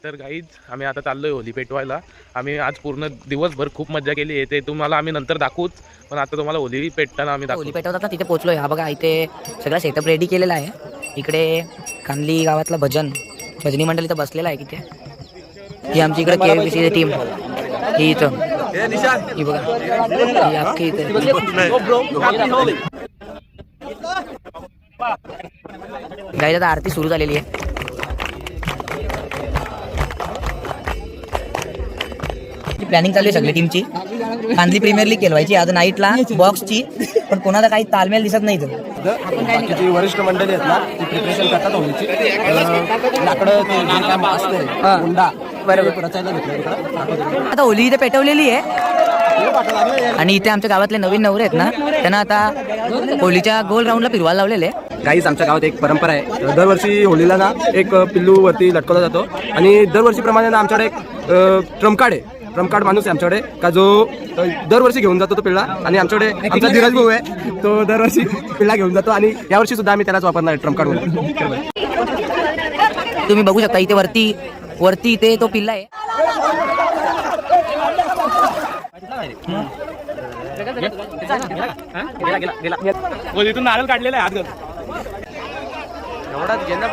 तर गाईज आम्ही आता चाललोय होली पेटवायला. आम्ही आज पूर्ण दिवसभर खूप मजा केली आहे, ते तुम्हाला आम्ही नंतर दाखवूच. पण आता तुम्हाला होली पेटताना आम्ही होली पेटवतात ना, तिथे पोहोचलोय. हा बघा इथे सगळा सेटअप रेडी केलेला आहे. इकडे कांदली गावातला भजनी मंडळ इथं बसलेला आहे. तिथे ही आमची इकडे KVBC टीम ही इथं ही बघा ही अख्खी इथे गाईज आता आरती सुरू झालेली आहे. प्लॅनिंग चालू आहे सगळी टीमची. कांदली प्रीमियर लीग खेळवायची आज नाईटला बॉक्सची, पण कोणाचा काही तालमेल दिसत नाही इथं. जी वरिष्ठ मंडळी आहेत ना ती प्रिपरेशन करतात होलीची. लाकडं ते जे काय असते हुंडा बरोबर रचायला घेतलं. आता होली इथे पेटवलेली आहे आणि इथे आमच्या गावातले नवीन नवरे आहेत ना, त्यांना आता होलीच्या गोल राऊंडला फिरवायला लावलेले. काहीच आमच्या गावात एक परंपरा आहे. दरवर्षी होलीला ना एक पिल्लू वरती लटकवला जातो आणि दरवर्षीप्रमाणे ना आमच्याकडे एक ट्रम्प कार्ड माणूस आहे आमच्याकडे का जो दरवर्षी घेऊन जातो तो पिल्ला. आणि आमच्याकडे आमचा धीरज भाऊ आहे, तो दरवर्षी पिल्ला घेऊन जातो आणि यावर्षी सुद्धा आम्ही त्यालाच वापरणार आहे ट्रम्प कार्ड. तुम्ही बघू शकता इथे वरती इथे तो पिल्ला आहे. इथून नारळ काढलेला आहे हात एवढाच गेला.